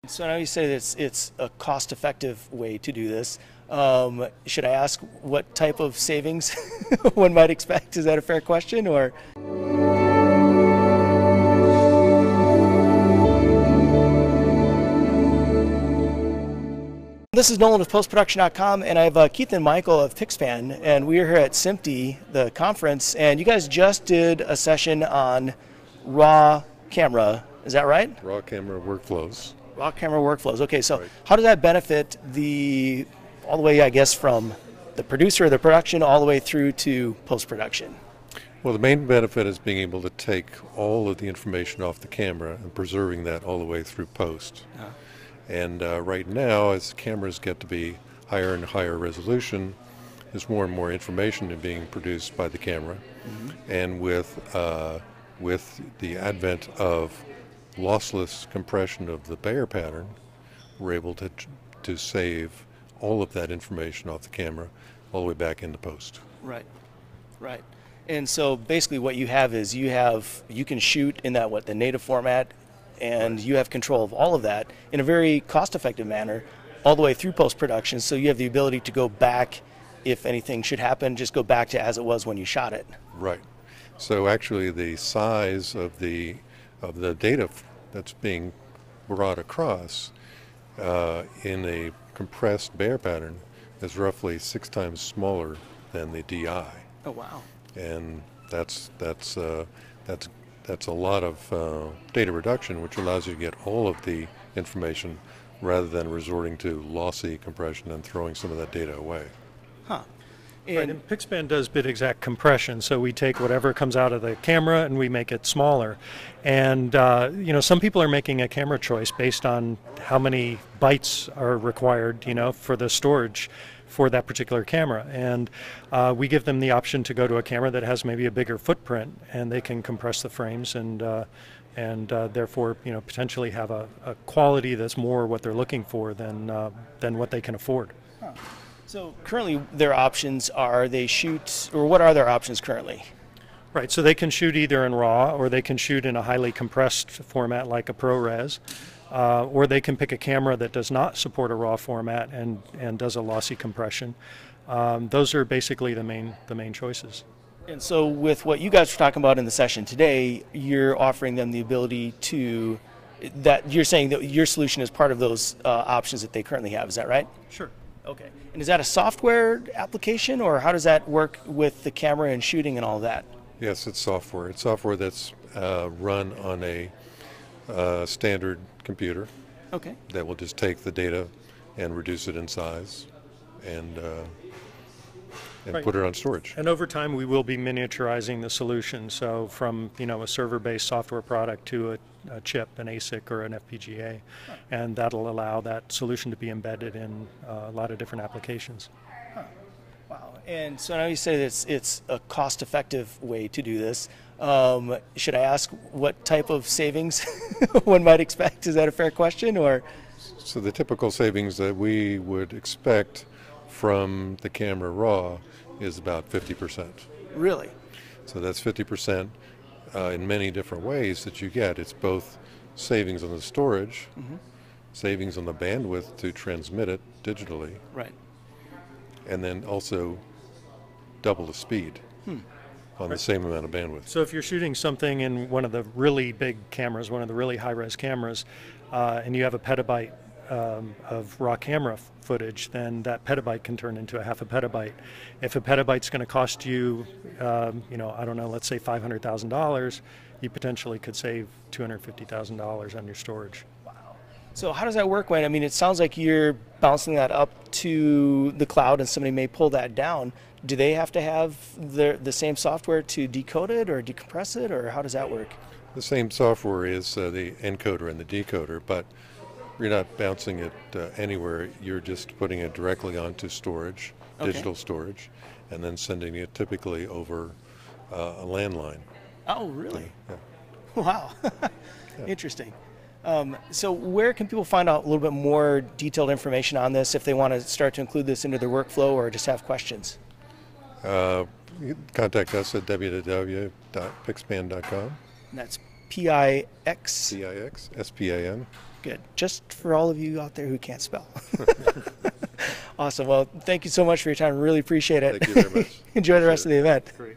So now you say that it's a cost-effective way to do this. Should I ask what type of savings one might expect? Is that a fair question, or? This is Nolan of PostProduction.com, and I have Keith and Michael of Pixspan, and we are here at SMPTE, the conference, and you guys just did a session on raw camera. Is that right? Raw camera workflows. Raw camera workflows. Okay, so Right. how does that benefit all the way, I guess, from the producer, the production, all the way through to post-production? Well, the main benefit is being able to take all of the information off the camera and preserving that all the way through post. And right now, as cameras get to be higher and higher resolution, there's more and more information being produced by the camera. And with the advent of lossless compression of the Bayer pattern, we're able to save all of that information off the camera all the way back into post. Right, right. And so basically what you have is you can shoot in that, the native format, and you have control of all of that in a very cost-effective manner all the way through post-production, so you have the ability to go back if anything should happen, just go back to as it was when you shot it. Right. So actually the size of the data that's being brought across in a compressed Bayer pattern is roughly 6 times smaller than the DI. Oh wow! And that's a lot of data reduction, which allows you to get all of the information rather than resorting to lossy compression and throwing some of that data away. Huh. And Pixspan does bit exact compression, so we take whatever comes out of the camera and we make it smaller. And some people are making a camera choice based on how many bytes are required, for the storage for that particular camera. And we give them the option to go to a camera that has maybe a bigger footprint, and they can compress the frames and therefore, potentially have a quality that's more what they're looking for than what they can afford. Huh. So currently their options are what are their options currently? Right, so they can shoot either in RAW or they can shoot in a highly compressed format like a ProRes, or they can pick a camera that does not support a RAW format and does a lossy compression. Those are basically the main choices. And so with what you guys were talking about in the session today, you're offering them the ability you're saying that your solution is part of those options that they currently have, is that right? Sure. Okay. And is that a software application, or how does that work with the camera and shooting and all that? Yes, it's software. It's software that's run on a standard computer. Okay. That will just take the data and reduce it in size and Right. put it on storage. And over time we will be miniaturizing the solution, so from a server-based software product to a chip, an ASIC or an FPGA, and that'll allow that solution to be embedded in a lot of different applications. Huh. Wow. And so now you say that it's a cost-effective way to do this. Should I ask what type of savings one might expect? Is that a fair question, or? So the typical savings that we would expect from the camera raw is about 50%. Really? So that's 50% in many different ways that you get. It's both savings on the storage, savings on the bandwidth to transmit it digitally, right, and then also double the speed on the same amount of bandwidth. So if you're shooting something in one of the really big cameras, one of the really high-res cameras, and you have a petabyte of raw camera footage, then that petabyte can turn into a half a petabyte. If a petabyte's going to cost you, I don't know, let's say $500,000, you potentially could save $250,000 on your storage. Wow. So how does that work, Wayne? I mean, it sounds like you're bouncing that up to the cloud and somebody may pull that down. Do they have to have the same software to decode it or decompress it, or how does that work? The same software is the encoder and the decoder, but you're not bouncing it anywhere. You're just putting it directly onto storage, digital storage, and then sending it typically over a landline. Oh, really? Yeah. Wow. Interesting. So where can people find out a little bit more detailed information on this if they want to start to include this into their workflow or just have questions? You can contact us at www.pixspan.com. And that's P-I-X? P-I-X-S-P-A-N. Good. Just for all of you out there who can't spell. Awesome. Well, thank you so much for your time. Really appreciate it. Thank you very much. Enjoy the rest of the event. Great.